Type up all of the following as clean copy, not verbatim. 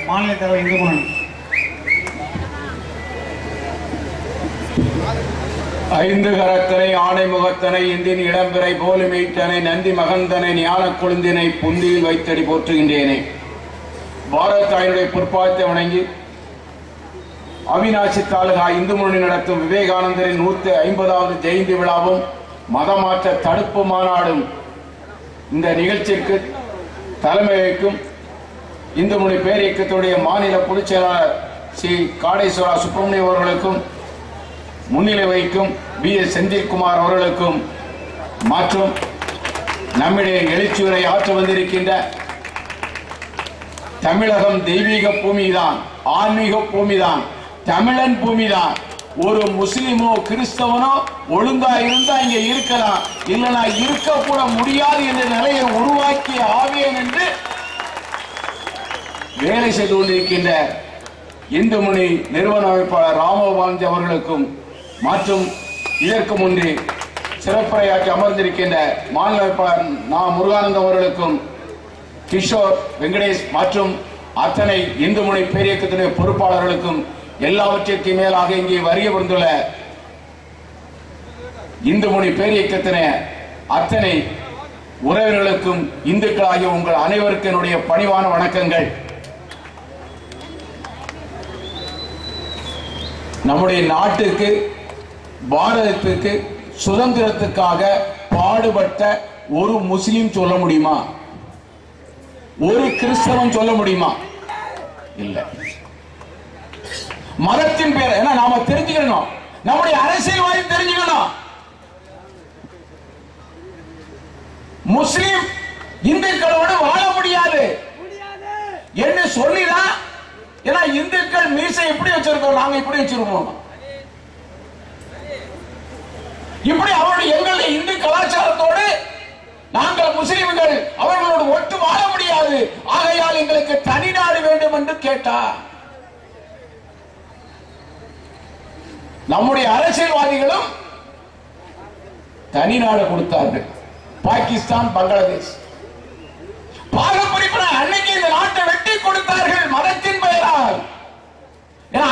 மாநில தலைவர் இந்துமணி. ஐந்து கரத்தனை ஆணை முகத்தனை இந்தின் இடம்பிறை போலுமீட்டனை நந்தி மகந்தனை ஞான கொழுந்தினை புந்தியில் வைத்தடி போற்றுகின்றேனே. பாரத தாயினுடைய பொற்பாதத்தை வணங்கி அவிநாசி தாலுகா இந்து முன்னணி நடத்தும் விவேகானந்தரின் 150வது ஜெயந்தி விழாவும் மதமாற்ற தடுப்பு மாநாடும் இந்த நிகழ்ச்சிக்கு தலைமை வகிக்கும் இந்து முன்னணி பேரியக்கத்துடைய மாநில பொதுச் செயலாளர் ஸ்ரீ காடேஸ்வரா சுப்பிரமணியம் அவர்களுக்கும், முன்னிலை வகிக்கும் B.S. செந்தில்குமார் அவர்களுக்கும் மற்றும் நம்முடைய எழுச்சியுரை ஆற்ற வந்திருக்கின்ற தமிழகம் தெய்வீக பூமிதான், ஆன்மீக பூமிதான், தமிழன் பூமிதான். ஒரு முஸ்லிமோ கிறிஸ்தவனோ ஒழுங்கா இருந்தா இங்க இருக்கலாம், இல்லைனா இருக்க கூட முடியாது என்ற நிலையை உருவாக்கி ஆவேன் என்று வேலை செய்து கொண்டிருக்கின்ற இந்து முன்னணி நிறுவன அமைப்பாளர் ராமபாலஜி அவர்களுக்கும் மற்றும் இதற்கு முன்பே சிறப்புரையாற்றி அமர்ந்திருக்கின்ற மாநில அமைப்பாளர் முருகானந்தம் அவர்களுக்கும், கிஷோர் வெங்கடேஷ் மற்றும் அத்தனை இந்து முன்னணி பேரியக்கத்துடைய பொறுப்பாளர்களுக்கும், எல்லாவற்றிற்கும் மேலாக இங்கே வருகை வந்துள்ள இந்து முன்னணி பேரியக்கத்தின அத்தனை உறவினர்களுக்கும், இந்துக்களாகிய உங்கள் அனைவருக்கும் என்னுடைய பணிவான வணக்கங்கள். நம்முடைய நாட்டுக்கு, பாரதத்துக்கு சுதந்திரத்துக்காக பாடுபட்ட ஒரு முஸ்லிம் சொல்ல முடியுமா? ஒரு கிறிஸ்தவன் சொல்ல முடியுமா? இல்ல. மதத்தின் பேர் என்ன நாம தெரிஞ்சுக்கணும், நம்முடைய அரசியல்வாதி தெரிஞ்சுக்கணும். முஸ்லிம் இந்துக்களோடு வாழ முடியாது என்று சொல்லிதான். ஏன்னா இந்துக்கள் மீசை எப்படி வச்சிருக்கோம், நாங்க இப்படி வச்சிருக்கோம். இப்படி அவருடைய எங்களுடைய இந்து கலாச்சாரத்தோடு நாங்கள் முஸ்லிம்கள் அவர்களோடு ஒட்டு வாழ முடியாது. ஆகையால் எங்களுக்கு தனிநாடு வேண்டும் என்று கேட்டார். நம்முடைய அரசியல்வாதிகளும் தனிநாடு கொடுத்தார்கள். பாகிஸ்தான், பங்களாதேஷ் பாகப்பிரிப்பு அன்னைக்கு இந்த நாட்டை வெட்டி கொடுத்தார்கள் மதத்தின் பெயரால்.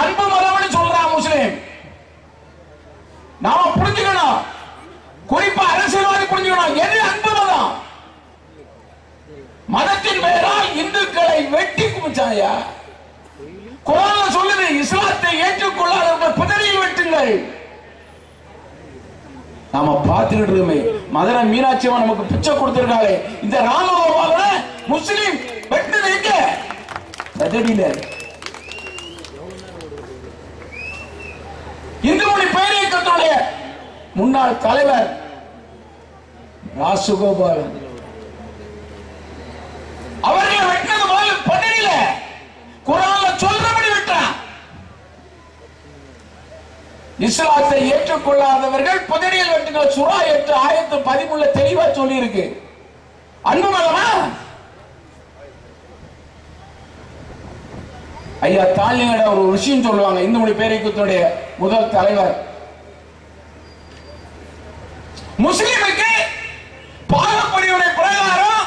அன்பு மதம்னு சொல்றான் முஸ்லிம். நாம புரிஞ்சுக்கணும், குறிப்பா அரசியல்வாதி புரிஞ்சுக்கணும், எது அன்பு மதம்? மதத்தின் பெயரால் இந்துக்களை வெட்டி குமிச்சாங்க. குர்ஆன் சொல்லுது, இஸ்லாத்தை ஏற்றுக்கொள்ளாதவர்கள் புதரில் வெட்டுங்கள். நாம பார்த்துக்கிட்டு இருக்கோமே, மதுரை மீனாட்சி அம்மன் நமக்கு பிச்சை கொடுத்திருக்காளே, இந்த ராமகோபாலனை முஸ்லிம் வெட்டுது எங்க? பதடியில. இந்து மொழி பேரியக்கத்துடைய முன்னாள் தலைவர் ராசகோபாலன் அவர்களை வெட்டினது முதல் பதடியில. குர்ஆன்ல சொல்றபடி வெட்டான். இஸ்லாத்தை ஏற்றுக்கொள்ளாதவர்கள் புதரில் வெட்டுங்க. சூரா 8 ஆயத்து 13 தெளிவா சொல்லி இருக்கு. அன்பு மதமா? ஐயா தாலிங்கட ஒரு விஷயம் சொல்லுவாங்க. இந்து மொழி பேரியக்கத்துடைய முதல் தலைவர், முஸ்லிமுக்கு பாகப்பிரிவினை பிரகாரம்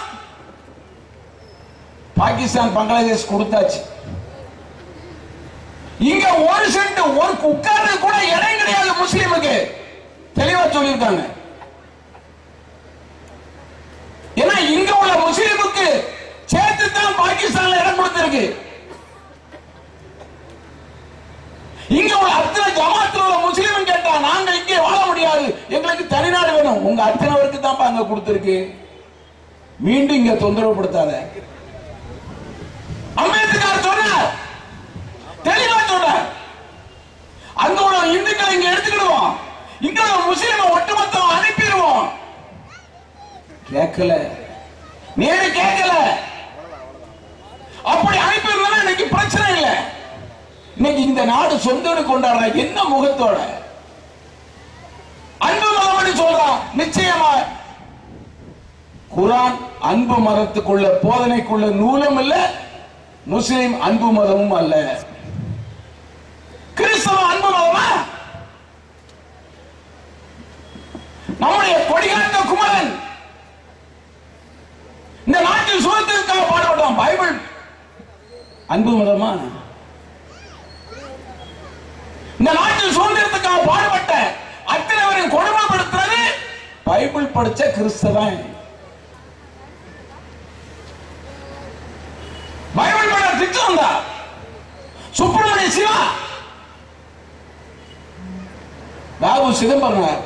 பாகிஸ்தான், பங்களாதேஷ் கொடுத்தாச்சு. இங்க ஒரு சென்ட் ஒரு உட்கார்ந்து கூட இடம் கிடையாது முஸ்லிமுக்கு. தெளிவா சொல்லியிருக்காங்க. ஏன்னா இங்க உள்ள முஸ்லிமுக்கு சேர்த்து தான் பாகிஸ்தான்ல இடம் கொடுத்திருக்கு. இங்க உள்ள அத்தனை ஜமாத்துல உள்ள முஸ்லிம் கேட்டா, நாங்க இங்கே வாழ முடியாது, எங்களுக்கு தனிநாடு வேணும். உங்க அத்தனைவருக்கு தான் அங்க கொடுத்திருக்கு. மீண்டும் இங்க தொந்தரவு படுத்தாத. அம்பேத்கர் சொன்னார், தெளிவா சொன்னார், அங்க உள்ள இந்துக்களை இங்க எடுத்துக்கிடுவோம், இங்க உள்ள முஸ்லிம் ஒட்டுமொத்தம் அனுப்பிடுவோம். கேட்கல, நேரு கேட்கல. அப்படி அனுப்பிடுறதுனா இன்னைக்கு பிரச்சனை இல்லை. இன்னைக்கு இந்த நாடு சொந்தோடு கொண்டாடுற என்ன முகத்தோட அன்பு மதம் சொல்றான். நிச்சயமா குர்ஆன் அன்பு மதத்துக்குள்ள போதனைக்குள்ள நூலும் இல்ல, முஸ்லிம் அன்பு மதமும் அல்ல. கிறிஸ்தவ அன்பு மதமா? நம்முடைய கொடிகாத்த குமரன் இந்த நாட்டில் சுதந்திரத்துக்காக பாடுபட்டான். பைபிள் அன்பு மதமா? இந்த நாட்டில் சுதந்திரத்துக்காக பாடுபட்ட அத்தனை பேரையும் கொடுமைப்படுத்துறது பைபிள் படிச்ச கிறிஸ்தவன். பைபிள் பட திட்டம் தான். சுப்பிரமணிய சிவா, பாபு சிதம்பரம்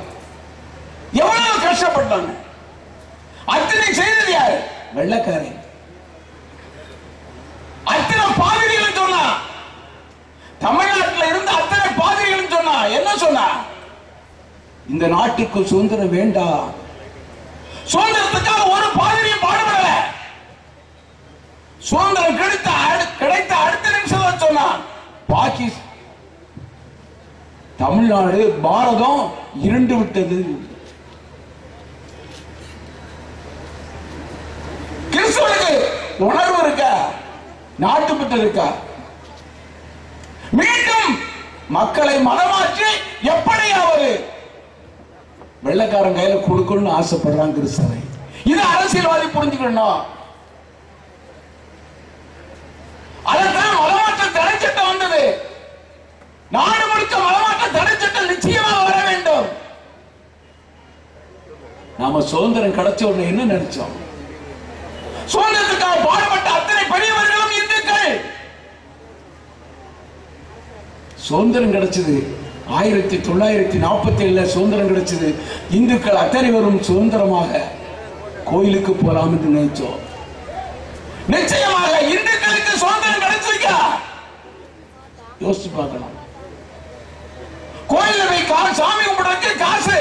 எவ்வளவு கஷ்டப்பட்டாங்க. அத்தனை செய்தது யாரு? வெள்ளக்காரன். அத்தனை பாதிரிகள் சொன்னா, தமிழ்நாட்டில் இருந்து அத்தனை பாதிரிகள் சொன்னா என்ன சொன்னா? இந்த நாட்டுக்கு சுதந்திரம் வேண்டாம். சுதந்திரத்துக்காக ஒரு பாதிரியும் பாடுபடல. சுதந்திரம் கிடைத்த அடுத்த நிமிஷம் சொன்னான், பாகிஸ்தான் தமிழ்நாடு பாரதம் இருண்டு விட்டது. கிறிஸ்துவுக்கு உணர்வு இருக்கா? நாட்டுப்பட்டு இருக்கா? மீண்டும் மக்களை மனமாற்றி எப்படியாவது வெள்ளைக்காரன் கையில கொடுக்கணும்னு ஆசைப்படுறான் கிறிஸ்தவை. இது அரசியல்வாதி புரிஞ்சுக்கணும். அதான் மதமாற்ற தடை சட்டம் வந்தது. நாடு முழுக்க மதமாற்ற தடை சட்டம் நிச்சயமாக வர வேண்டும். நாம சுதந்திரம் கிடைச்ச உடனே என்ன நினைச்சோம்? சுதந்திரத்துக்காக பாடுபட்ட அத்தனை பெரியவர்களும் இந்துக்கள். சுதந்திரம் கிடைச்சது 1947 சுதந்திரம் கிடைச்சது. இந்துக்கள் அத்தனை பேரும் சுதந்திரமாக கோயிலுக்கு போலாம் என்று நினைச்சோம். நிச்சயமாக இந்துக்களுக்கு சுதந்திரம் கிடைச்சிருக்கா? யோசிச்சு பார்க்கலாம். கோயில போய் சாமி கும்பிடுறதுக்கு காசு.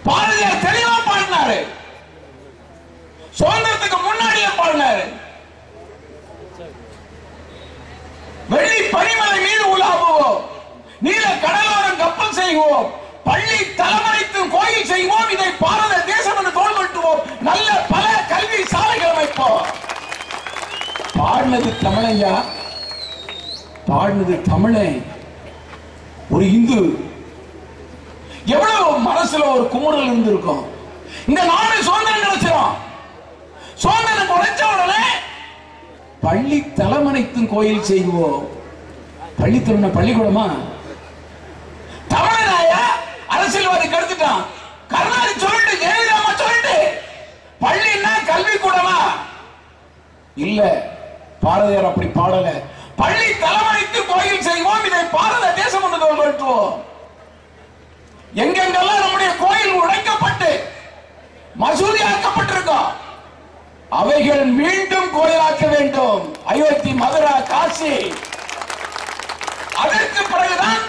பாரதியார் தெளிவா பாடினாரு. சுதந்திரத்துக்கு முன்னாடியே பாடினாரு. வெள்ளி பனிமலை மீது உலாவுவோம், நீல கடலோரம் கப்பல் செய்வோம், பள்ளி தலைமறைத்தும் கோயில் செய்வோம், இதை பாரத தேசம் என்று தோல் கொட்டுவோம், நல்ல பல கல்வி சாலைகள் அமைப்போம். பாடினது தமிழையா? பாடினது தமிழன். ஒரு இந்து எவ்வளவு மனசுல ஒரு குமுறல் இருந்திருக்கும். இந்த நாடு சுதந்திரம் கிடைச்சிடும். சுதந்திரம் கிடைச்ச உடனே பள்ளி தலைமனைத்தும் கோயில் செய்வோம். பள்ளி திருமண பள்ளிக்கூடமா? தமிழனாயா அரசியல்வாதி கருத்துட்டான். கருணாநிதி சொல்லிட்டு, ஜெயலலிதா சொல்லிட்டு, பள்ளின்னா கல்வி கூடமா? இல்ல, பாரதியார் அப்படி பாடல. பள்ளி தலைமனைத்து கோயில் செய்வோம், இதை பாரத தேசம் என்று தோல்விட்டுவோம். எங்கெங்கெல்லாம் நம்முடைய கோயில் உடைக்கப்பட்டு மசூதி ஆக்கப்பட்டிருக்கோம், அவைகள் மீண்டும் கோயிலாக்க வேண்டும். அயோத்தி, மதுரா, காசி. அதற்கு பிறகுதான்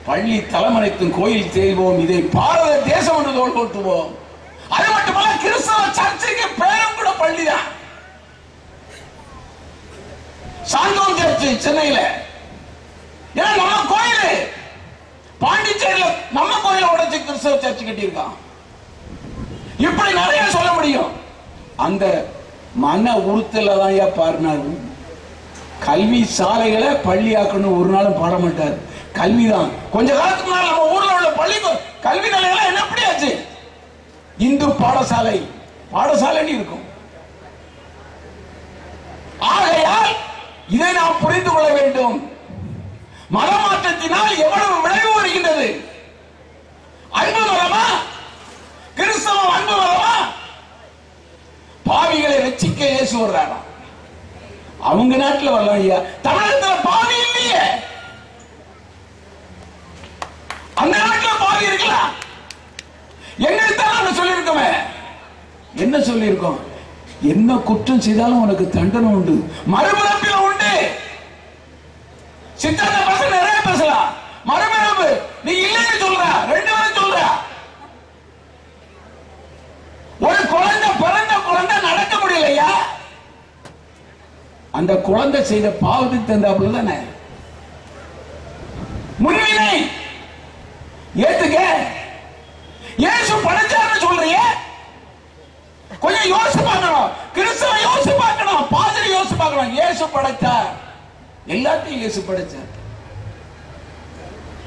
பள்ளி தலைமனைத்தும் கோயில் செய்வோம், இதை பாரத தேசம் என்று தோல் கொட்டுவோம். அது மட்டுமல்ல, கிறிஸ்தவ சர்ச்சைக்கு பேரும் கூட பள்ளிதான். சாந்தோம் சர்ச்சு சென்னையில. ஏன்னா நம்ம கோயில் பாண்டிச்சேரியில நம்ம கோயில உடைச்சு கிறிஸ்தவ சர்ச்சு கட்டியிருக்கான். இப்படி நிறைய சொல்ல முடியும். அந்த மன உறுத்தல தான் பாருனாரு. கல்வி சாலைகளை பள்ளி ஆக்கணும் ஒரு நாளும் பாட மாட்டார். கல்விதான். கொஞ்ச காலத்துக்கு முன்னாடி நம்ம ஊர்ல உள்ள பள்ளி கல்வி நிலையெல்லாம் என்ன எப்படி ஆச்சு? இந்து பாடசாலை பாடசாலைன்னு இருக்கும். ஆகையால் இதை நாம் புரிந்து கொள்ள வேண்டும். மதமாற்றத்தினால் எவ்வளவு விளைவு வருகின்றது. அன்பு மதமா? கிறிஸ்தவம் அன்பு மதமா? பாவிகளை ரட்சிக்க இயேசு வர்றாரா? அவங்க நாட்டில் வரலாம் ஐயா. தமிழகத்தில் பாவி இல்லையே. அந்த நாட்டில் பாவி இருக்கலாம். எங்களுக்கு சொல்லியிருக்கோமே. என்ன சொல்லியிருக்கோம்? என்ன குற்றம் செய்தாலும் உனக்கு தண்டனை உண்டு, மறுபிறப்பில் உண்டு. சித்தாந்த பசங்க நிறைய பேசலாம். மறுபிறப்பு நீ இல்லைன்னு சொல்ற, ரெண்டு பேரும் சொல்ற. ஒரு குழந்தை பிறந்த குழந்தை நடக்க முடியலையா? அந்த குழந்தை செய்த பாவத்துக்கு தந்தாப்புல தானே. முன்வினை ஏத்துக்க. இயேசு படைச்சார்னு சொல்றீங்க. கொஞ்சம் யோசிச்சு பார்க்கணும். கிறிஸ்தவ யோசிச்சு பார்க்கணும். பாதிரி யோசிச்சு பார்க்கணும். இயேசு படைத்தார். எல்லாத்தையும் இயேசு படைச்சார்.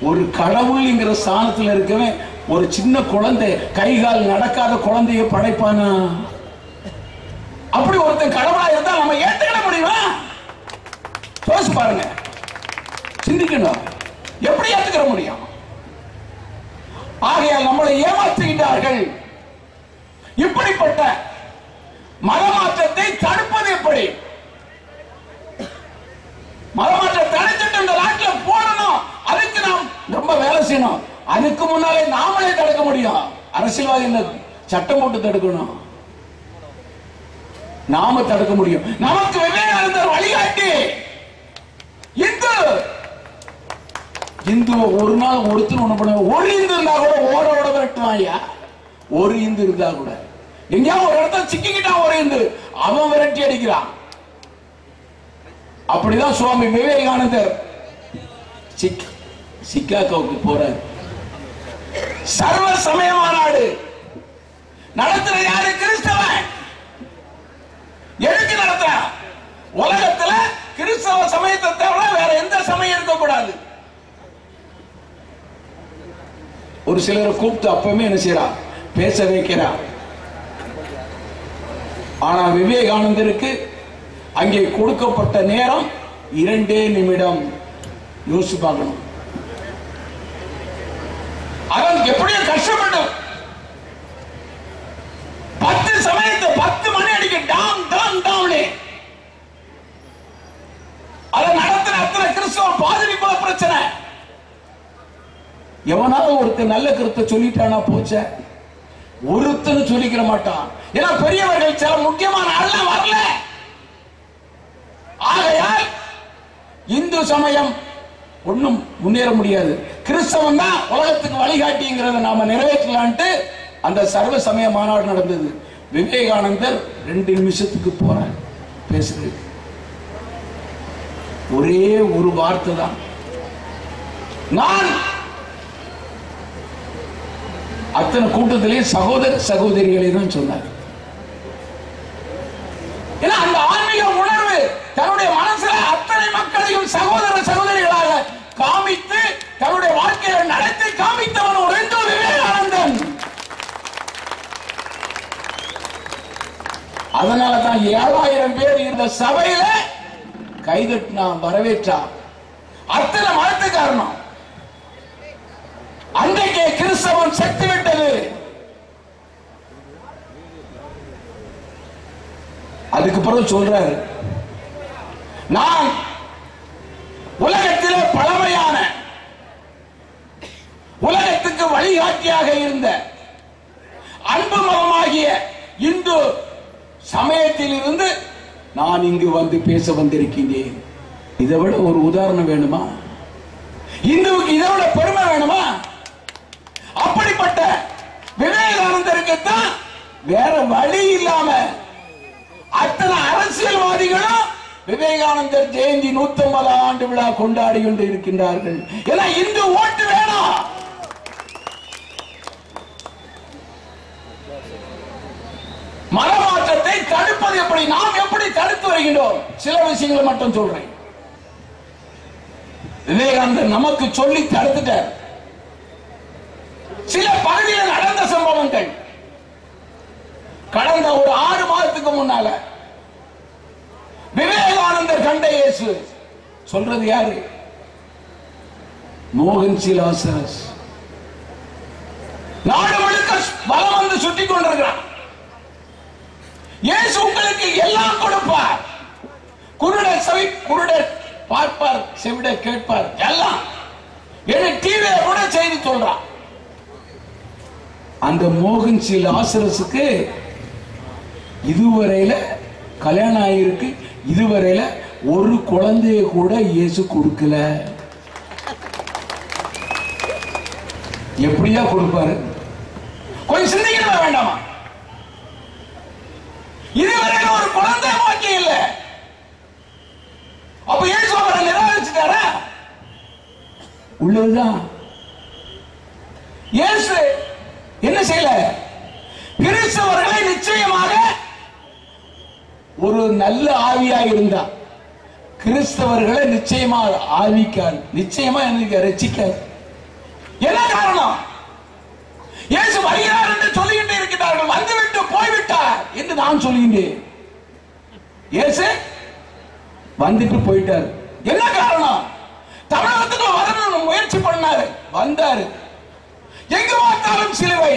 ஒரு கடவுள்ங்கிற ஸ்தானத்தில் இருக்கவே ஒரு சின்ன குழந்தை, கை கால் நடக்காத குழந்தைய படைப்பானா? அப்படி ஒருத்தன் கடவுளா இருந்தா நம்ம ஏத்துக்கிட முடியுமா? யோசிச்சு பாருங்க, சிந்திக்கணும். எப்படி ஏத்துக்கிற முடியும்? ஆகையால் நம்மளை ஏமாற்றுகின்றார்கள். இப்படிப்பட்ட மதமாற்றத்தை தடுப்பது எப்படி? மதமாற்ற தடுத்துட்டு இந்த நாட்டில் போடணும். அதுக்கு நாம் ரொம்ப வேலை செய்யணும். அதுக்கு முன்னாலே நாமளே தடுக்க முடியும். அரசியல்வாதி சட்டம் போட்டு தடுக்கணும், நாம தடுக்க முடியும். நமக்கு விவேகானந்தர் வழிகாட்டி. இந்து ஒரு நாள் ஒருத்தர் ஒண்ணு பண்ண, ஒரு இந்து இருந்தா கூட ஓட விரட்டுவாயா. ஒரு இந்து இருந்தா கூட எங்கேயாவது ஒரு இடத்துல சிக்கிக்கிட்டான் ஒரு இந்து, அவன் விரட்டி அடிக்கிறான். அப்படிதான் சுவாமி விவேகானந்தர் சிக்காகோவுக்கு போறார். சர்வ சமய மாநாடு நடத்துற யாரு? கிறிஸ்தவன். எதுக்கு நடத்துற? உலகத்துல கிறிஸ்தவ சமயத்தை தவிர வேற எந்த சமயம் இருக்கக்கூடாது. ஒரு சிலரை கூப்பிட்டு அப்பவே என்ன செய்யறா? பேச வைக்கிறா. ஆனா விவேகானந்தருக்கு அங்கே கொடுக்கப்பட்ட நேரம் 2 நிமிடம். யோசிச்சு பார்க்கணும். அவன் எப்படியோ கஷ்டப்பட்டு 10 சமயத்தை 10 மணி அடிக்க டாம் டாம் டாம்னே அதை நடத்தின அத்தனை கிறிஸ்தவ பாதிரி போல பிரச்சனை. எவனாவது ஒருத்தர் நல்ல கருத்தை சொல்லிட்டானா போச்ச, ஒருத்தர் சொல்லிக்கிற மாட்டான். ஏன்னா பெரியவர்கள் சில முக்கியமான ஆள்லாம் வரல. ஆகையால் இந்து சமயம் ஒன்னும் முன்னேற முடியாது. கிறிஸ்தவன் தான் உலகத்துக்கு வழிகாட்டிங்கிறத நாம நிறைவேற்றலான்ட்டு அந்த சர்வ சமய மாநாடு நடந்தது. விவேகானந்தர் 2 நிமிஷத்துக்கு போறார் பேசுறது. ஒரே ஒரு வார்த்தை தான், நான். அத்தனை கூட்டத்திலே சகோதர சகோதரிகளை தான் சொன்னார். ஏன்னா அந்த ஆன்மீக உணர்வு தன்னுடைய மனசுல அத்தனை மக்களையும் சகோதர சகோதரிகளாக காமித்து தன்னுடைய வாழ்க்கையை நடத்தி காமித்தவன் ஒரு இந்து விவேகானந்தன். அதனாலதான் 7000 பேர் இந்த சபையில கைதட்டினா, வரவேற்றா. அத்தனை மதத்து காரணம். அன்றைக்கே கிறிஸ்தவன் செத்து விட்டது. அதுக்கு பிறகு சொல்றாரு, நான் உலகத்திலே பழமையான உலகத்துக்கு வழிகாட்டியாக இருந்த அன்பு மதமாகிய இந்து சமயத்தில் இருந்து நான் இங்கு வந்து பேச வந்திருக்கின்றேன். இதை விட ஒரு உதாரணம் வேணுமா? இந்துவுக்கு இதை விட பெருமை வேணுமா? அப்படிப்பட்ட விவேகானந்தருக்கு தான் வேற வழி இல்லாம அத்தனை அரசியல்வாதிகளும் விவேகானந்தர் ஜெயந்தி 150 ஆண்டு விழா கொண்டாடி கொண்டு இருக்கின்றார்கள். ஏன்னா இந்து ஓட்டு வேணும். மதமாற்றத்தை தடுப்பது எப்படி? நாம் எப்படி தடுத்து வருகின்றோம்? சில விஷயங்களை மட்டும் சொல்றேன். விவேகானந்தர் நமக்கு சொல்லி தடுத்துட்டார். சில பகுதியில் நடந்த சம்பவங்கள் கடந்த ஒரு 6 மாதத்துக்கு முன்னால விவேகானந்தர் கண்ட இயேசு சொல்றது யாரு? மோகன் சி லாசரஸ். நாடு முழுக்க பலம் வந்து சுற்றி கொண்டிருக்கிறான். இயேசு உங்களுக்கு எல்லாம் கொடுப்பார். குருடர் செவி குருடர் பார்ப்பார், செவிடர் கேட்பார், எல்லாம். என்ன டிவியில கூட செய்தி சொல்றான். அந்த மோகன் சி லாசரஸுக்கு இதுவரையில கல்யாணம் ஆயிருக்கு. இதுவரையில ஒரு குழந்தைய கூட இயேசு கொடுக்கல. எப்படியா கொடுப்பாரு? கொஞ்சம் சிந்திக்க வேண்டாமா? இதுவரையில ஒரு குழந்தை வாக்கியம் இல்ல. அப்ப இயேசு அவரை நிராகரிச்சுட்டாரா? உள்ளதுதான். இயேசு என்ன செய்யல? கிறிஸ்தவர்களை நிச்சயமாக ஒரு நல்ல ஆவியா இருந்தா கிறிஸ்தவர்களை நிச்சயமா ஆவிக்காது, நிச்சயமா எனக்கு ரட்சிக்காது. என்ன காரணம்? இயேசு வருகிறார் என்று சொல்லிக்கிட்டு இருக்கிறார்கள். வந்துவிட்டு போய்விட்டார் என்று நான் சொல்கின்றேன். இயேசு வந்துட்டு போயிட்டாரு. என்ன காரணம்? தமிழகத்துக்கு வரணும் முயற்சி பண்ணாரு, வந்தாரு. எங்க பார்த்தாலும் சிலுவை.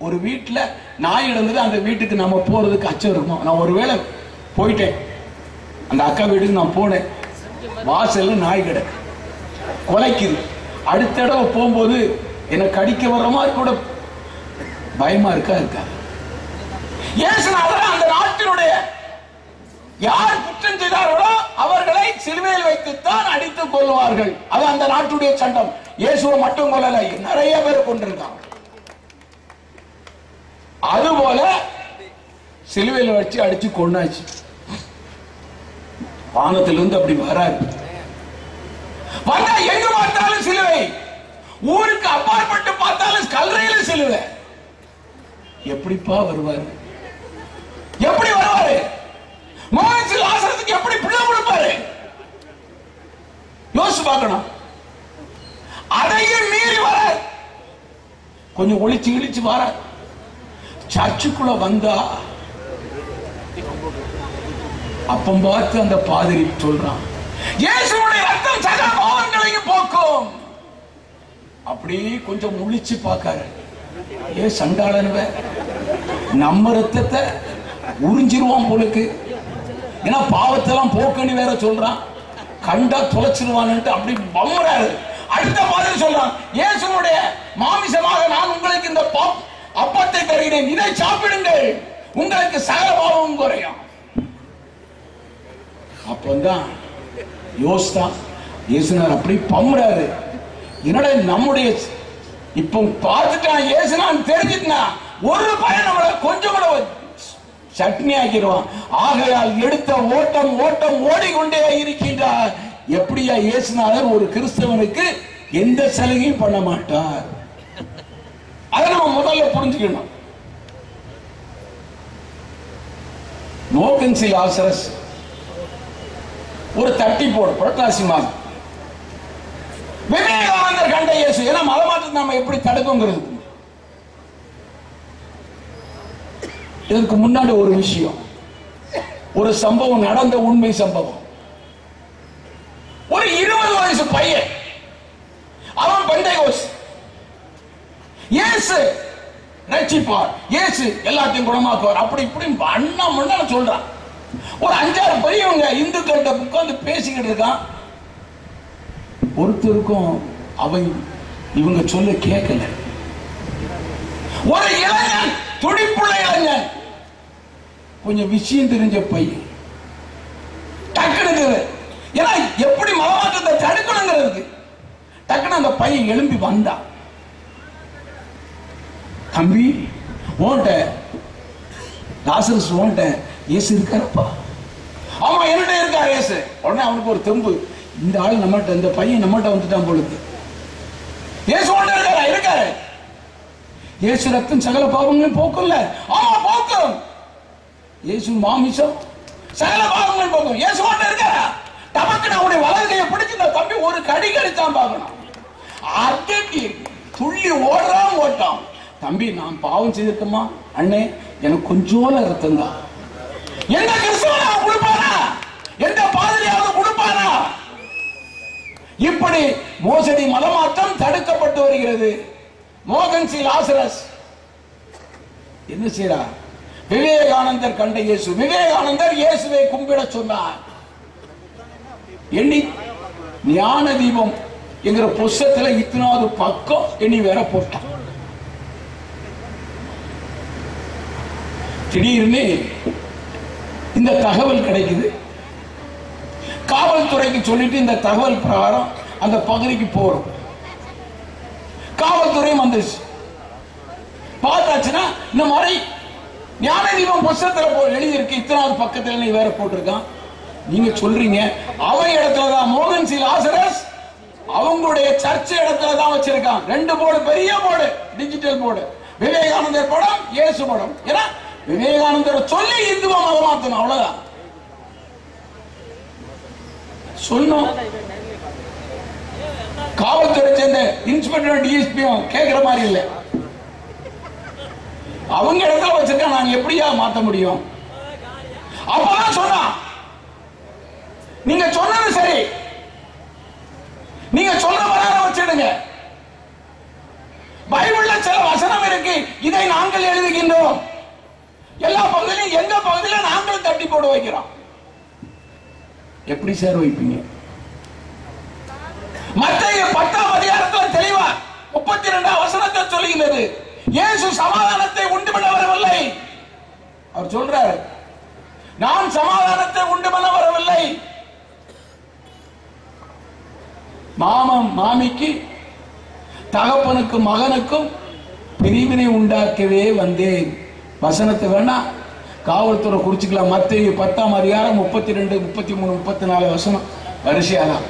ஒரு வீட்டுல நாய் இருந்தது, அந்த வீட்டுக்கு நம்ம போறதுக்கு அச்சம் இருக்கும். நான் ஒருவேளை போயிட்டேன், அந்த அக்கா வீட்டுக்கு நான் போனேன், வாசல்ல நாய் கிடக்கு, கொலைக்குது. அடுத்த தடவை போகும்போது என்ன கடிக்க வர்ற மாதிரி கூட பயமா இருக்கா? அந்த நாட்டினுடைய யார் குற்றம் செய்தார்களோ அவர்களை சிலுவையில் வைத்துத்தான் அடித்துக் கொள்வார்கள். அது அந்த நாட்டுடைய சட்டம். இயேசுவை மட்டும் கொள்ளல, நிறைய பேர் கொண்டிருக்காங்க. அதுபோல சிலுவையில் வச்சு அடிச்சு கொண்டாச்சு. வானத்திலிருந்து அப்படி வராது. வந்தா எங்க பார்த்தாலும் சிலுவை, ஊருக்கு அப்பாற்பட்டு பார்த்தாலும் கல்லறையில சிலுவை. எப்படிப்பா வருவாரு? எப்படி வருவாரு? மோகன்சில் ஆசிரத்துக்கு எப்படி பிள்ளை கொடுப்பாரு? யோசிச்சு பார்க்கணும். அதையும் மீறி வர கொஞ்சம் ஒளிச்சு இழிச்சு வர சர்ச்சுக்குள்ள வந்தா அப்பம் பார்த்து அந்த பாதிரி சொல்றான், இயேசுவுடைய ரத்தம் சகல பாவங்களையும் போக்கும். அப்படி கொஞ்சம் முழிச்சு பார்க்காரு. ஏ சண்டாளனுவ, நம்ம ரத்தத்தை உறிஞ்சிருவான் போலுக்கு, ஏன்னா பாவத்தெல்லாம் போக்குன்னு வேற சொல்றான், கண்டா தொலைச்சிருவான்னு அப்படி பம்புறாரு. அடுத்த பாதிரி சொல்றான், இயேசுவுடைய மாமிசமாக நான் உங்களுக்கு இந்த அப்பத்தை தருகிறேன், இதை சாப்பிடுங்கள், உங்களுக்கு சகல பாவமும் குறையும். அப்பதான் யோசித்தா இயேசுனார் அப்படி பம்புறாரு. என்னடா நம்முடைய இப்ப பார்த்துட்டான் இயேசுனான் தெரிஞ்சுட்டா ஒரு பையன் நம்மள கொஞ்சம் கூட சட்னி ஆக்கிடுவான். ஆகையால் எடுத்த ஓட்டம் ஓட்டம் ஓடிக்கொண்டே இருக்கின்றார். எப்படியா இயேசுநாதர் ஒரு கிறிஸ்தவனுக்கு எந்த சலுகையும் பண்ண மாட்டார். அதை நம்ம முதல்ல புரிஞ்சுக்கணும். மோகன்சில் ஆசரஸ் ஒரு தட்டி போடு, புரட்டாசி மாதம் விவேகானந்தர் கண்ட இயேசு. ஏன்னா மதமாற்றத்தை நம்ம எப்படி தடுக்குங்கிறது. இதற்கு முன்னாடி ஒரு விஷயம், ஒரு சம்பவம் நடந்த உண்மை சம்பவம். ஒரு 20 வயசு பையன், அவன் பெந்தேகோஸ்து. இயேசு ரட்சிப்பார், இயேசு எல்லாத்தையும் குணமாக்குவார், அப்படி இப்படி அண்ணா முன்னா சொல்றான். ஒரு 5-6 பெரியவங்க இந்துக்கள்கிட்ட உட்கார்ந்து பேசிக்கிட்டு இருக்கான். ஒருத்தருக்கும் அவன் இவங்க சொல்ல கேட்கல. ஒரு இளைஞன், துடிப்புள்ள இளைஞன், கொஞ்சம் விஷயம் தெரிஞ்ச பையன், டக்குனு ஏன்னா எப்படி மதமாற்றத்தை தடுக்கணுங்கிறதுக்கு டக்குனு அந்த பையன் எழும்பி வந்தான். தம்பி ஓன்ட்ட லாசரஸ் ஓன்ட்ட இயேசு இருக்காருப்பா. ஆமா என்னட்ட இருக்காரு இயேசு. உடனே அவனுக்கு ஒரு தெம்பு, இந்த ஆள் நம்மகிட்ட, இந்த பையன் நம்மகிட்ட வந்துட்டான் பொழுது. இயேசு ஓன்ட்ட இருக்காரா? இருக்காரு. இயேசு ரத்தம் சகல பாவங்களையும் போக்கும்ல. ஆமா போக்கும். இயேசு மாமிசம் சகல பாவங்களையும் போக்கும். இயேசு ஓன்ட்ட இருக்காரா? தமக்கு அவனுடைய வலதுகையை பிடிச்சு இந்த தம்பி ஒரு கடி கடித்தான் பார்க்கணும். அடி துள்ளி ஓட்டான். தம்பி நான் பாவம் செய்திருக்கமா? அண்ணே எனக்கு கொஞ்சோல ரத்தம் தான். எந்த கிறிஸ்தவன் கொடுப்பானா? எந்த பாதிரியாவது கொடுப்பானா? இப்படி மோசடி மதமாற்றம் தடுக்கப்பட்டு வருகிறது. மோகன்சில் ஆசரஸ் என்ன செய்யறா? விவேகானந்தர் கண்ட இயேசு. விவேகானந்தர் இயேசுவை கும்பிட சொன்னார். எண்ணி ஞான தீபம் என்கிற புஸ்தகத்துல இத்தனாவது பக்கம் எண்ணி வேற போட்டான். திடீர்னு இந்த தகவல் கிடைக்குது. காவல்துறைக்கு சொல்லிட்டு இந்த தகவல் பிரகாரம் அந்த பகுதிக்கு போறோம். காவல்துறையும் வந்துச்சு. பார்த்தாச்சுன்னா இந்த மாதிரி ஞான தீபம் புஸ்தகத்துல எழுதியிருக்கு, இத்தனாவது பக்கத்துல நீ வேற போட்டிருக்கான். நீங்க சொல்றீங்க அவன் இடத்துலதான் மோகன்சில் ஆசரஸ் அவங்களுடைய சர்ச்சை இடத்துல தான் வச்சிருக்கான். 2 போர்டு, பெரிய போர்டு, டிஜிட்டல் போர்டு, விவேகானந்தர் படம், இயேசு படம். ஏன்னா விவேகானந்தர் சொல்லி இந்துவ மதமாத்தணும், அவ்வளவுதான் சொன்னோம். காவல்துறை சேர்ந்த இன்ஸ்பெக்டர் டிஎஸ்பியும் கேட்கிற மாதிரி இல்லை. அவங்க இடத்துல வச்சிருக்கா, நாங்க எப்படியா மாத்த முடியும்? அப்பதான் சொன்ன நாங்கள் எழுதுகின்றோம். எல்லா பகுதியிலும் எந்த பகுதியிலும் நாங்கள் தட்டி போட வைக்கிறோம். எப்படி சார் வைப்பீங்க? மத்தேயு 10ஆம் அதிகாரத்தில் தெளிவா 32ஆம் வசனத்தை சொல்லுகிறது. இயேசு சமாதானத்தை உண்டு பண்ண வரவில்லை. அவர் சொல்றார், நான் சமாதானத்தை உண்டு பண்ண வரவில்லை, மாமன் மாமிக்கு தகப்பனுக்கும் மகனுக்கும் பிரிவினை உண்டாக்கவே வந்தேன். வசனத்தை வேணா காவல்துறை குறிச்சுக்கலாம். மத்தேயு 10ஆம் அதிகாரம் 32, 33, 34 வசனம் வரிசையாதான்.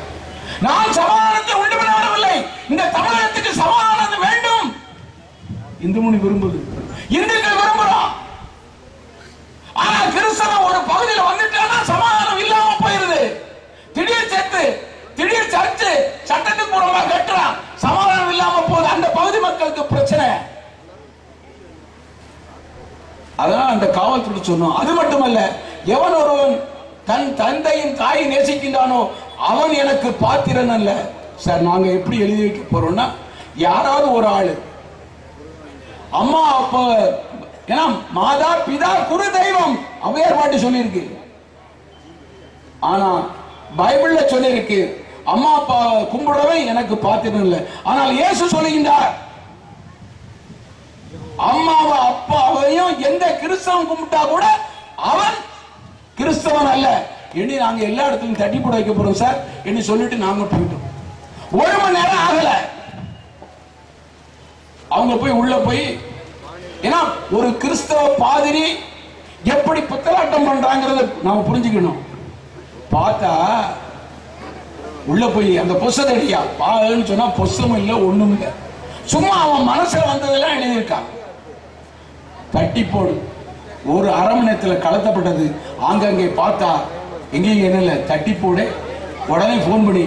நான் சமாதானத்தை உண்டு பண்ண வரவில்லை. இந்த தமிழகத்துக்கு சமாதானம் வேண்டும். இந்து முனி விரும்புது, இந்துக்கள் விரும்புறோம். ஆனா கிறிஸ்தவ ஒரு பகுதியில் வந்துட்டானா சமாதானம் இல்லாம போயிருது. திடீர் சேர்த்து திடீர் சர்ச்சு சட்டத்துக்கு புறமா கட்டுறான், சமாதானம் இல்லாம போகுது. அந்த பகுதி மக்களுக்கு பிரச்சனை. அதான் அந்த காவல்துறை சொன்னோம். அது மட்டுமல்ல, எவன் ஒருவன் தன் தந்தையின் தாயை நேசிக்கின்றானோ அவன் எனக்கு பாத்திரன் அல்ல. சார், நாங்க எப்படி எழுதி வைக்க போறோம்னா, யாராவது ஒரு ஆளு அம்மா அப்பா, ஏன்னா மாதா பிதா குரு தெய்வம் அவ்வையார் பாட்டு சொல்லியிருக்கு. ஆனா பைபிள்ல சொல்லியிருக்கு அம்மா அப்பா கும்பிடவே எனக்கு பாத்திரம் இல்லை. ஆனால் இயேசு சொல்லுகின்றார், அம்மாவை அப்பாவையும் எந்த கிறிஸ்தவன் கும்பிட்டா கூட அவன் கிறிஸ்தவன் அல்ல. இனி நாங்க எல்லா இடத்துலையும் தட்டி போட வைக்க போறோம் சார் என்று சொல்லிட்டு நாங்க போயிட்டோம். 1 மணி நேரம் ஆகல, அவங்க போய் உள்ள போய், ஏன்னா ஒரு கிறிஸ்தவ பாதிரி எப்படி புத்தலாட்டம் பண்றாங்கிறத நாம புரிஞ்சுக்கணும். பார்த்தா உள்ள போய் அந்த பொசதடியா பான்னு சொன்னா பொசமும் இல்லை, ஒண்ணும் இல்லை, சும்மா அவன் மனசுல வந்ததெல்லாம் எழுதியிருக்கான். தட்டி போடு. ஒரு அரை மணி நேரத்தில் கலத்தப்பட்டது. ஆங்கங்கே பார்த்தா எங்கேயும் என்ன இல்லை, தட்டி போடு. உடனே போன் பண்ணி,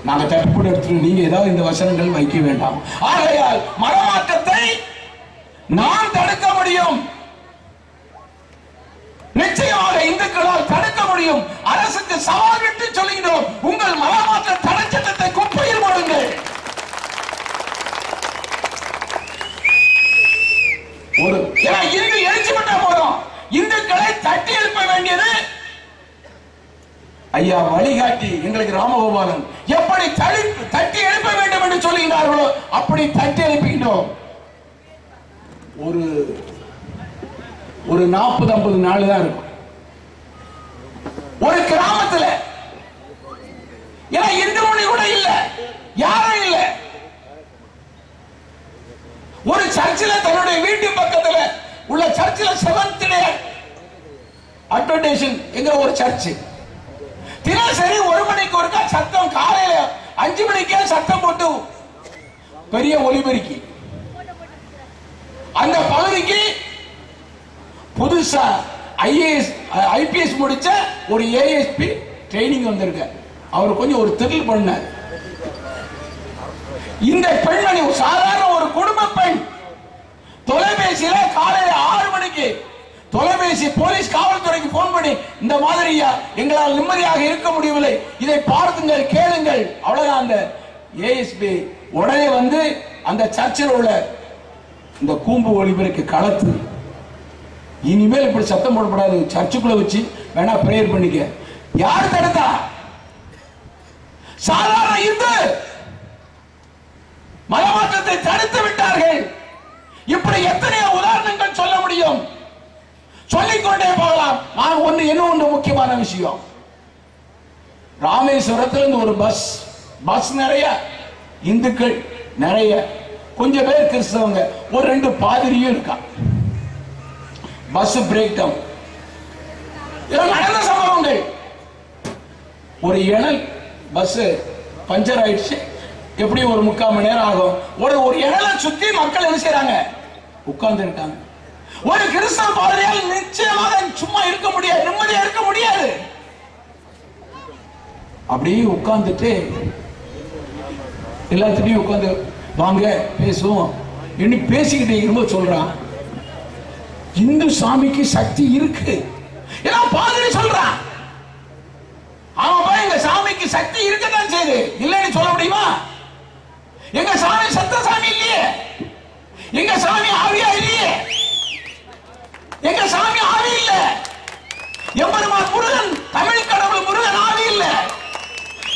நாங்க தட்டி போட்டு எடுத்துட்டு நீங்க ஏதாவது இந்த வசனங்கள் வைக்க வேண்டாம். ஆகையால் மனமாற்றத்தை நாம் தடுக்க முடியும். நிச்சயமாக இந்துக்களால் தடுக்க முடியும். அரசுக்கு சவால் விட்டு சொல்லுகிறோம், உங்கள் மனமாற்ற தடை சட்டத்தை குப்பையில் போடுங்கள். ஒரு இந்து எழுச்சி பண்ண போறோம். இந்துக்களை தட்டி எழுப்ப வேண்டியது ஐயா வழிகாட்டி எங்களுக்கு ராமகோபாலன் எப்படி தட்டி எழுப்ப வேண்டும் என்று சொல்லுகிறார்களோ அப்படி தட்டி எழுப்புகின்றோம். ஒரு 40-50 நாள் தான் இருக்கும் ஒரு கிராமத்துல. ஏன்னா இந்து மொழி கூட இல்ல, யாரும் இல்ல. ஒரு சர்ச்சில் தன்னுடைய வீட்டு பக்கத்துல உள்ள சர்ச்சில் செவன்த் டே அட்வர்டைசன் என்கிற ஒரு சர்ச் தினசரி 1 மணிக்கு ஒருக்கா சத்தம், காலையில 5 மணிக்கே சத்தம் போட்டு பெரிய ஒலிபெருக்கி. அந்த பகுதிக்கு புதுசா ஐபிஎஸ் முடிச்ச ஒரு ஏஎஸ்பி ட்ரைனிங் வந்திருக்க. அவர் கொஞ்சம் ஒரு திரில் பண்ண. இந்த பெண்மணி சாதாரண ஒரு குடும்ப பெண் தொலைபேசியில காலையில 6 மணிக்கு தொலைபேசி போலீஸ் காவல்துறைக்கு போன் பண்ணி, இந்த மாதிரியா எங்களால் நிம்மதியாக இருக்க முடியவில்லை, இதை பார்த்துங்கள் கேளுங்கள். அவ்வளவுதான். அந்த ஏஎஸ்பி உடனே வந்து அந்த சர்ச்சில் உள்ள இந்த கூம்பு ஒளிபெருக்கு களத்து, இனிமேல் இப்படி சத்தம் போடப்படாது, சர்ச்சுக்குள்ள வச்சு வேணா பிரேயர் பண்ணிக்க. யார் தடுத்தா? சாதாரண இந்து மதமாற்றத்தை தடுத்து விட்டார்கள். இப்படி எத்தனையோ உதாரணங்கள் சொல்ல முடியும், சொல்லிக்கொண்டே போகலாம். நான் ஒன்று முக்கியமான விஷயம், ராமேஸ்வரத்திலிருந்து ஒரு பஸ் நிறைய இந்துக்கள், நிறைய கொஞ்சம் பேர் கிறிஸ்தவங்க, ஒரு 2 பாதிரியும் இருக்கா. பஸ் பிரேக் டவுன் நடந்த சம்பவங்கள். ஒரு இணல் பஸ் பஞ்சர் ஆயிடுச்சு, எப்படி ஒரு 3/4 மணி நேரம் ஆகும். ஒரு இணலை சுத்தி மக்கள் என்ன செய்யறாங்க, உட்கார்ந்து இருக்காங்க. ஒரு கிறிஸ்தவ பாதிரியால் நிச்சயமாக சும்மா இருக்க முடியாது, நிம்மதியா இருக்க முடியாது. அப்படியே உட்கார்ந்துட்டு எல்லாத்துட்டையும் உட்கார்ந்து வாங்க பேசுவோம் என்ன பேசிக்கிட்டே இருக்கும்போது சொல்றான், இந்து சாமிக்கு சக்தி இருக்கு. ஏன்னா பாதிரி சொல்றான், அவன் எங்க சாமிக்கு சக்தி இருக்கத்தான் செய்யுது, இல்லைன்னு சொல்ல முடியுமா? எங்க சாமி சத்த சாமி இல்லையே, எங்க சாமி ஆவியா இல்லையே, எங்க சாமி ஆவி இல்ல. எம்பெருமான் முருகன் தமிழ் கடவுள் முருகன் ஆவி இல்ல.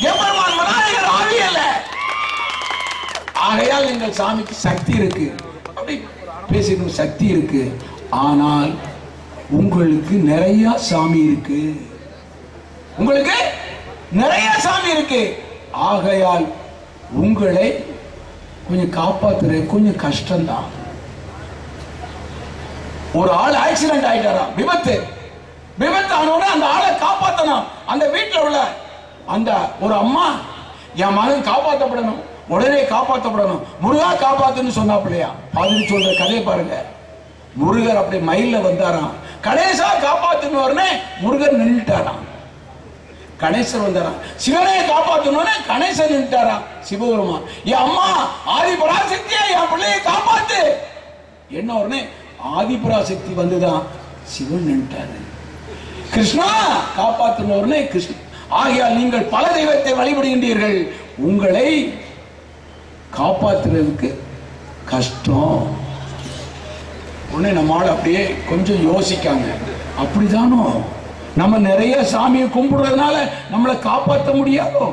எம்பெருமான் விநாயகர் ஆவி இல்ல. ஆகையால் எங்கள் சாமிக்கு சக்தி இருக்கு, அப்படி பேசிக்கணும், சக்தி இருக்கு. ஆனால் உங்களுக்கு நிறைய சாமி இருக்கு, உங்களுக்கு நிறைய சாமி இருக்கு. ஆகையால் உங்களை கொஞ்சம் காப்பாத்துறது கொஞ்சம் கஷ்டம்தான். ஒரு ஆள் ஆக்சிடென்ட் ஆயிட்டாரா, விபத்து ஆனோட அந்த ஆளை காப்பாற்றணும். அந்த வீட்டில் உள்ள அந்த ஒரு அம்மா, என் மகன் காப்பாற்றப்படணும், உடனே காப்பாற்றப்படணும், முருகா காப்பாத்துன்னு சொன்னாப்பிள்ளையா. பாதிரி சொல்ற கதையை பாருங்க. முருகர் அப்படி மயில வந்தாராம், கணேசா காப்பாத்துன்னு முருகர் நின்றுட்டாராம். கணேசர் வந்தாராம், சிவனை காப்பாத்தணும்னு கணேசன் நின்றுட்டாராம். சிவபெருமான், என் அம்மா ஆதிபராசக்தியா என் பிள்ளையை காப்பாத்து என்ன உடனே ஆதிபராசக்தி வந்துதான் சிவன் நின்றுட்டாரு. கிருஷ்ணா காப்பாத்தணும் உடனே கிருஷ்ண. ஆகையால் நீங்கள் பல தெய்வத்தை வழிபடுகின்றீர்கள், உங்களை காப்பாற்றுறதுக்கு கஷ்டம். உடனே நம்மால அப்படியே கொஞ்சம் யோசிக்காங்க, அப்படிதானோ நம்ம நிறைய சாமியை கும்பிடுறதுனால நம்மளை காப்பாற்ற முடியாதோ?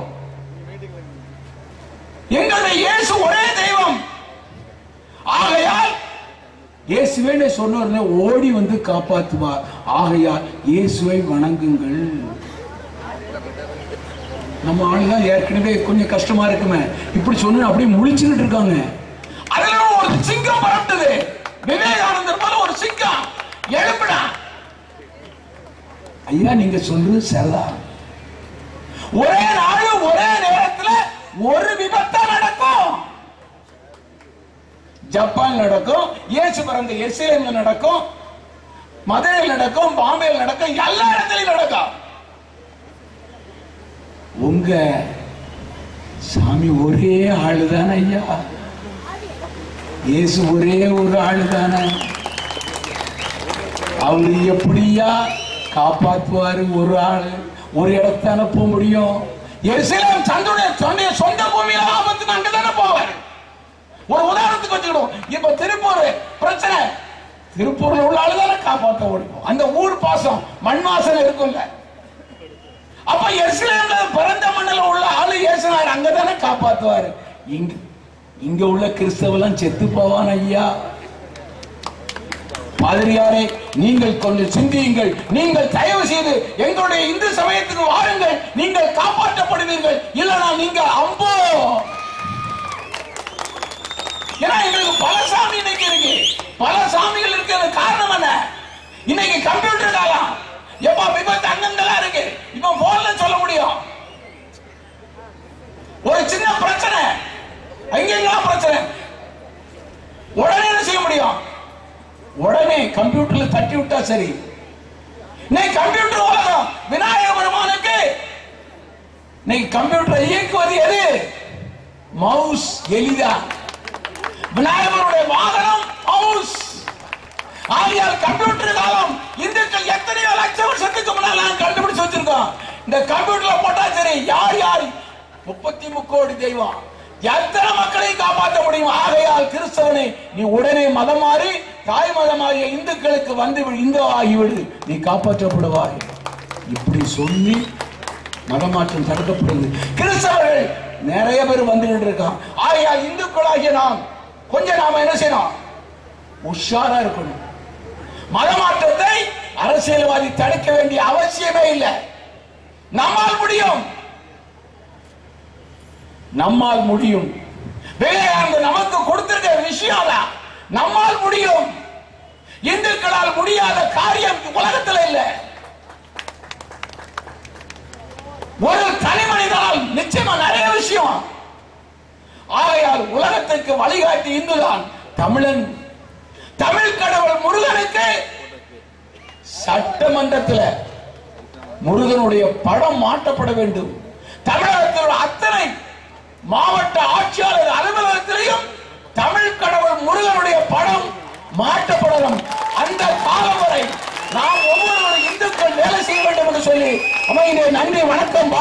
எங்களுடைய இயேசு ஒரே தெய்வம். ஆகையால் இயேசுவே சொன்ன ஓடி வந்து காப்பாற்றுவார். ஆகையால் இயேசுவை வணங்குங்கள். நம்ம ஆளுதான் ஏற்கனவே கொஞ்சம் கஷ்டமா இருக்குமே, இப்படி சொன்ன அப்படியே முழிச்சுக்கிட்டு இருக்காங்க. அதுல ஒரு சிங்கம் பறந்தது, விவேகானந்தர் போல ஒரு சிங்கம் எழுப்பிடா. ஐயா நீங்க சொல்றது சரிதான். ஒரே நாள் ஒரே நேரத்தில் ஒரு விபத்தா நடக்கும். ஜப்பான் நடக்கும், இயேசு பிறந்த எருசலேம்ல நடக்கும், மதுரையில் நடக்கும், பாம்பேயில் நடக்கும், எல்லா இடத்திலும் நடக்கும். உங்க சாமி ஒரே ஆளுதானே ஐயா, இயேசு ஒரே ஒரு ஆளுதானே, அவரு எப்படியா காப்பாற்றுவாரு? ஒரு ஆளு ஒரு இடத்தை அனுப்ப முடியும். எருசலேம் தன்னுடைய சொந்த பூமியில ஆபத்து அங்கதானே போவார். ஒரு உதாரணத்துக்கு வச்சுக்கிடும், இப்ப திருப்பூர் பிரச்சனை, திருப்பூர்ல உள்ள ஆளுதானே காப்பாற்ற முடியும். அந்த ஊர் பாசம் மண் வாசனை இருக்கும்ல, அப்ப எருசலேம்ல பிறந்த மண்ணில் உள்ள ஆளு இயேசுனார் அங்கதானே காப்பாற்றுவாரு. இங்க உள்ள கிறிஸ்தவெல்லாம் செத்து போவான் ஐயா. பாதிரியாரே நீங்கள் கொஞ்சம் சிந்தியுங்கள், நீங்கள் தயவு செய்து எங்களுடைய இந்து சமயத்துக்கு வாருங்கள், நீங்கள் காப்பாற்றப்படுவீர்கள். இல்லனா நீங்க அம்போ. ஏன்னா எங்களுக்கு பல சாமி இன்னைக்கு இருக்கு, பல சாமிகள் இருக்கிறது காரணம் என்ன? இன்னைக்கு கம்ப்யூட்டர் காலம், எப்ப விபத்து அங்கங்களா இருக்கு, இப்ப போன்ல சொல்ல முடியும். ஒரு சின்ன பிரச்சனை எங்கெல்லாம் பிரச்சனை உடனே என்ன செய்ய முடியும்? உடனே கம்ப்யூட்டர்ல தட்டி விட்டா சரி. இன்னைக்கு கம்ப்யூட்டர் உலகம். விநாயக பெருமானுக்கு இன்னைக்கு கம்ப்யூட்டரை இயக்குவது எது? மவுஸ், எளிதா. விநாயகருடைய வாகனம் மவுஸ். ஆகையால் கம்ப்யூட்டர் காலம். இந்துக்கள் எத்தனையோ லட்சம் வருஷத்துக்கு முன்னால் நான் கண்டுபிடிச்சு வச்சிருக்கோம். இந்த கம்ப்யூட்டர்ல போட்டா சரி, யார் யார் 33 கோடி தெய்வம் எத்தனை மக்களை காப்பாற்ற முடியும். ஆகையால் கிறிஸ்தவனை நீ உடனே மதம் மாறி தாய் மதமாகிய இந்துக்களுக்கு வந்து இந்து ஆகிவிடு, நீ காப்பாற்றப்படுவாய். இப்படி சொல்லி மதமாற்றம் தடுக்கப்படுது. கிறிஸ்தவர்கள் நிறைய பேர் வந்துகிட்டு இருக்கான். ஆகையால் இந்துக்களாகிய நாம் கொஞ்சம் நாம என்ன செய்யணும்? உஷாரா இருக்கணும். மதமாற்றத்தை அரசியல்வாதி தடுக்க வேண்டிய அவசியமே இல்லை. நம்மால் முடியும், நம்மால் முடியும். விவேகானந்தர் நமக்கு கொடுத்திருக்க விஷயம் நம்மால் முடியும். இந்துக்களால் முடியாத காரியம் உலகத்தில் இல்லை. ஒரு தனி மனிதனால் நிச்சயமா நிறைய விஷயம். ஆகையால் உலகத்துக்கு வழிகாட்டி இந்துதான் தமிழன். தமிழ் கடவுள் முருகனுக்கு சட்டமன்றத்தில் முருகனுடைய படம் மாட்டப்பட வேண்டும். தமிழகத்தில் அத்தனை மாவட்ட ஆட்சியாளர் அலுவலகத்திலையும் தமிழ் கடவுள் முருகனுடைய படம் மாட்டப்படணும். அந்த காலம் வரை நாம் ஒவ்வொருவரும் இந்துக்கள் வேலை செய்ய வேண்டும் என்று சொல்லி அமைதியை நன்றி வணக்கம்.